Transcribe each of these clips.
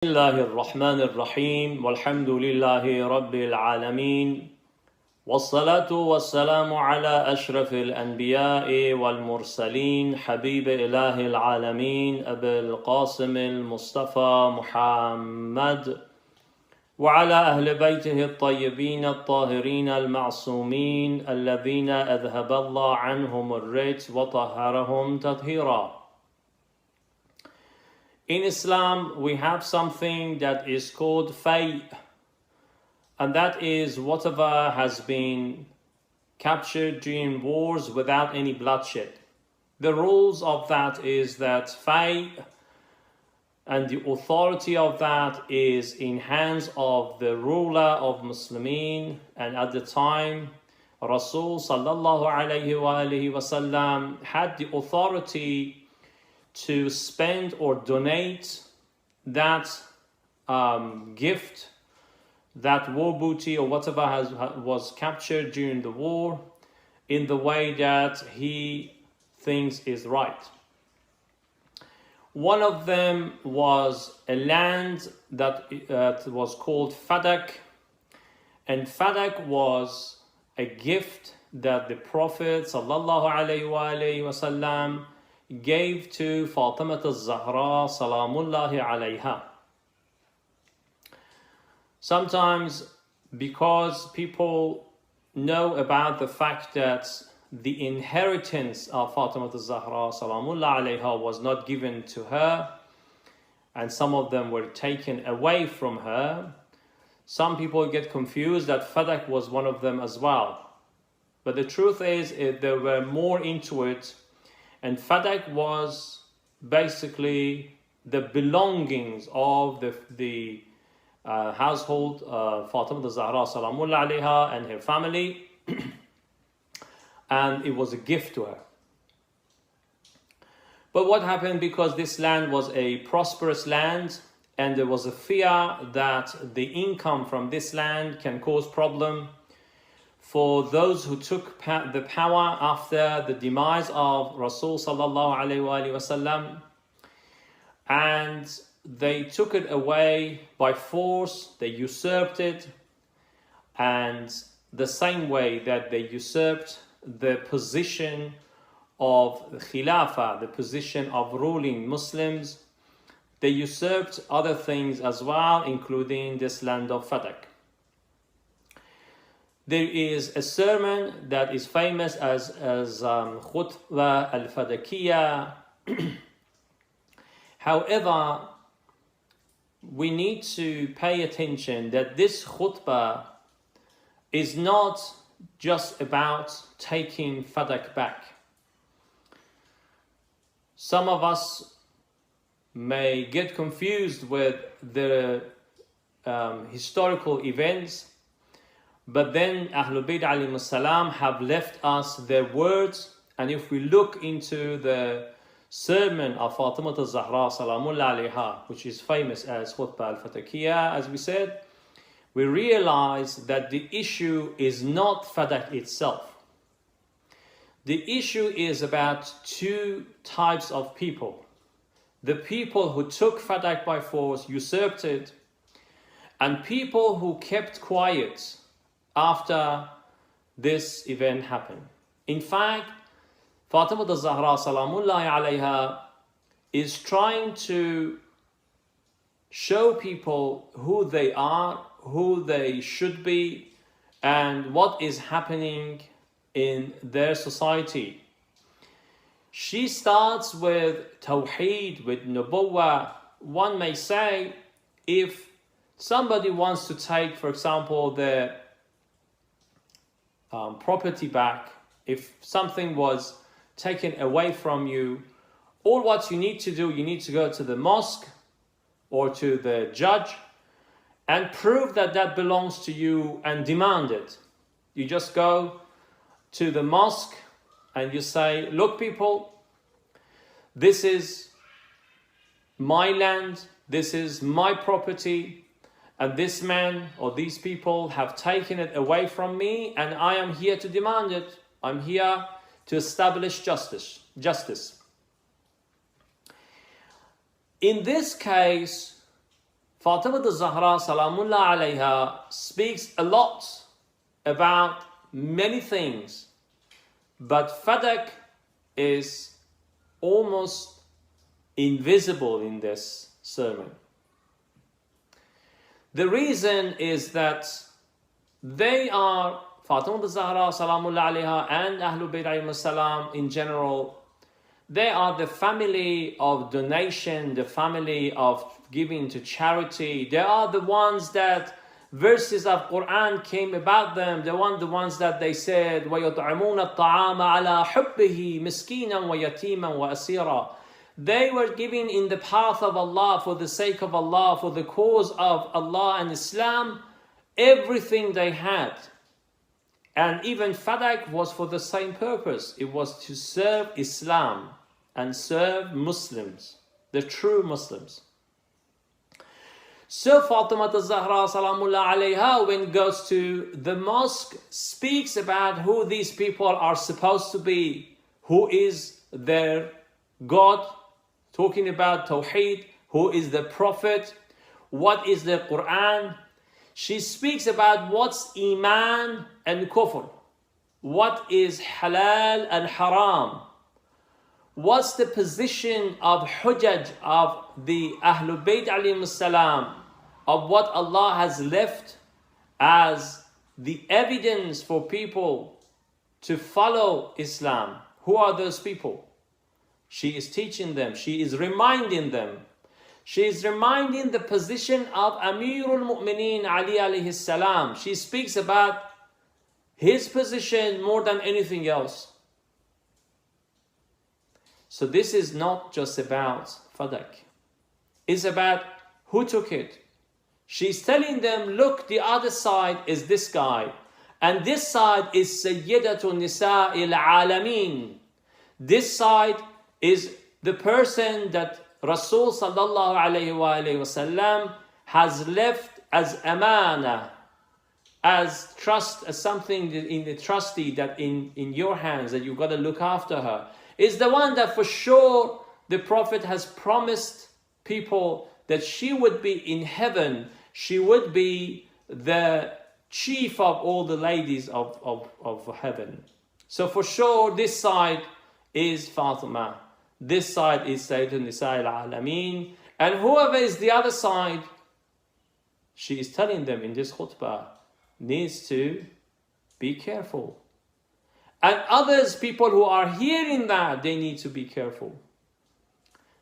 بسم الله الرحمن الرحيم والحمد لله رب العالمين والصلاة والسلام على أشرف الأنبياء والمرسلين حبيب إله العالمين أبي القاسم المصطفى محمد وعلى أهل بيته الطيبين الطاهرين المعصومين الذين أذهب الله عنهم الرجس وطهرهم تطهيرا. In Islam, we have something that is called fay', and that is whatever has been captured during wars without any bloodshed. The rules of that is that fay' and the authority of that is in hands of the ruler of Muslimin, and at the time Rasul sallallahu alayhi wasallam had the authority to spend or donate that gift, that war booty or whatever was captured during the war, in the way that he thinks is right. One of them was a land that was called Fadak, and Fadak was a gift that the Prophet sallallahu alaihi wasallam gave to Fatima al-Zahra salamullahi alayha. Sometimes, because people know about the fact that the inheritance of Fatima al-Zahra salamullahi alayha was not given to her, and some of them were taken away from her, some people get confused that Fadak was one of them as well. But the truth is, there were more into it. And Fadak was basically the belongings of the household Fatima al-Zahra salamullah alayha and her family, and it was a gift to her. But what happened, because this land was a prosperous land and there was a fear that the income from this land can cause problem for those who took the power after the demise of Rasul sallallahu alaihi wasallam, and they took it away by force, they usurped it, and the same way that they usurped the position of Khilafah, the position of ruling Muslims, they usurped other things as well, including this land of Fadak. There is a sermon that is famous as Khutbah al-Fadakiyya. However, we need to pay attention that this khutbah is not just about taking Fadak back. Some of us may get confused with the historical events, but then Ahlul Bayt alayhimus salam have left us their words, and if we look into the sermon of Fatima al-Zahra salamullah alayha, which is famous as Khutbah al-Fatakiyya, as we said, we realize that the issue is not Fadak itself. The issue is about two types of people. The people who took Fadak by force, usurped it, and people who kept quiet after this event happened. In fact, Fatima al-Zahra salamullahi alayha is trying to show people who they are, who they should be, and what is happening in their society. She starts with Tawheed, with Nubuwwah. One may say, if somebody wants to take, for example, the property back, if something was taken away from you, all what you need to do, you need to go to the mosque or to the judge and prove that that belongs to you and demand it. You just go to the mosque and you say, look people, this is my land, this is my property, and this man or these people have taken it away from me, and I am here to demand it. I'm here to establish justice. In this case, Fatima al-Zahra salamullah alayha speaks a lot about many things, but Fadak is almost invisible in this sermon. The reason is that they are, Fatima al-Zahra salamullah alayha and Ahlul Bayt alayhim salam in general, they are the family of donation, the family of giving to charity. They are the ones that verses of Quran came about them. They are the ones that they said, وَيُطْعِمُونَ الطَّعَامَ عَلَى حُبِّهِ مِسْكِينًا وَيَتِيمًا وَأَسِيرًا. They were giving in the path of Allah, for the sake of Allah, for the cause of Allah and Islam, everything they had. And even Fadak was for the same purpose. It was to serve Islam and serve Muslims, the true Muslims. So Fatima al-Zahra salamullah alayha, when goes to the mosque, speaks about who these people are supposed to be, who is their God, talking about Tawheed, who is the Prophet, what is the Quran. She speaks about what's Iman and Kufr, what is Halal and Haram, what's the position of Hujjaj of the Ahlul Bayt alayhim salam, of what Allah has left as the evidence for people to follow Islam. Who are those people? She is teaching them, she is reminding them. She is reminding the position of Amirul Mu'mineen Ali alayhi salam. She speaks about his position more than anything else. So this is not just about Fadak. It's about who took it. She's telling them, look, the other side is this guy. And this side is Sayyidatu Nisa'il Alameen. This side is the person that Rasul sallallahu alayhi wa sallam has left as amana, as trust, as something in the trustee that in your hands, that you've got to look after her. Is the one that for sure the Prophet has promised people that she would be in heaven. She would be the chief of all the ladies of heaven. So for sure this side is Fatima. This side is Sayyidun Nisa'il Alameen. And whoever is the other side, she is telling them in this khutbah, needs to be careful. And others, people who are hearing that, they need to be careful.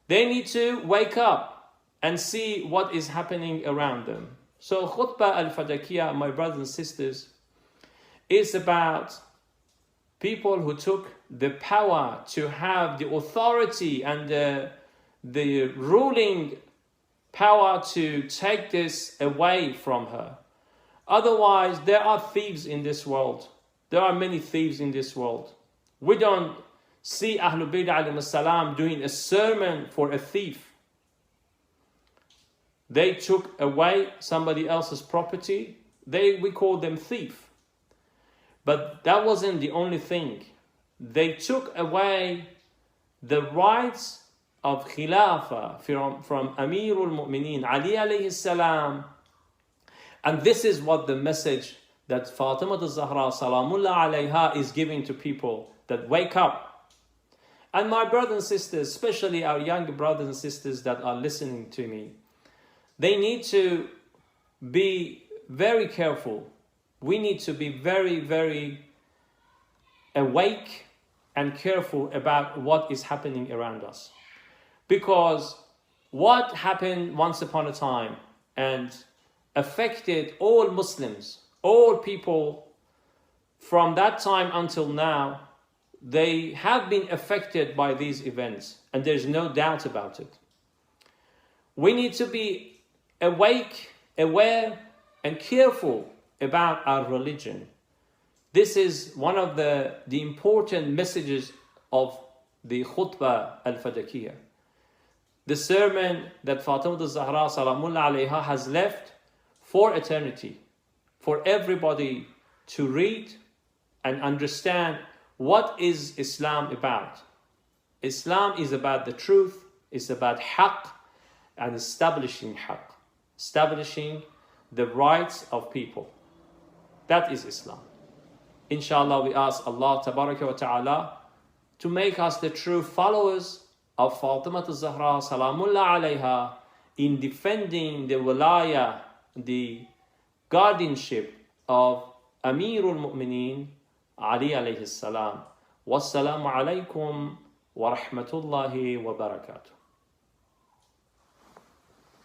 They need to wake up and see what is happening around them. So khutbah al-Fadakiyah, my brothers and sisters, is about people who took the power to have the authority and the ruling power to take this away from her. Otherwise, there are thieves in this world. There are many thieves in this world. We don't see Ahlul Bayt alayhim salam doing a sermon for a thief. They took away somebody else's property. We call them thief. But that wasn't the only thing. They took away the rights of Khilafah from Amirul Mu'mineen, Ali alayhi salam. And this is what the message that Fatima al-Zahra salamullah alayha is giving to people, that wake up. And my brothers and sisters, especially our younger brothers and sisters that are listening to me, they need to be very careful. We need to be very, very awake and careful about what is happening around us. Because what happened once upon a time and affected all Muslims, all people from that time until now, they have been affected by these events, and there's no doubt about it. We need to be awake, aware, and careful about our religion. This is one of the important messages of the khutbah al-Fadakiyah. The sermon that Fatima al-Zahra salamullah alayha has left for eternity, for everybody to read and understand what is Islam about. Islam is about the truth, it's about haqq and establishing haqq. establishing the rights of people. That is Islam. Inshallah, we ask Allah Tabaraka wa Ta'ala to make us the true followers of Fatima al-Zahra Salamullah alayha in defending the walaya, the guardianship of Amirul Mu'mineen Ali alayhi salam. Wassalamu alaykum wa rahmatullahi wa barakatuh.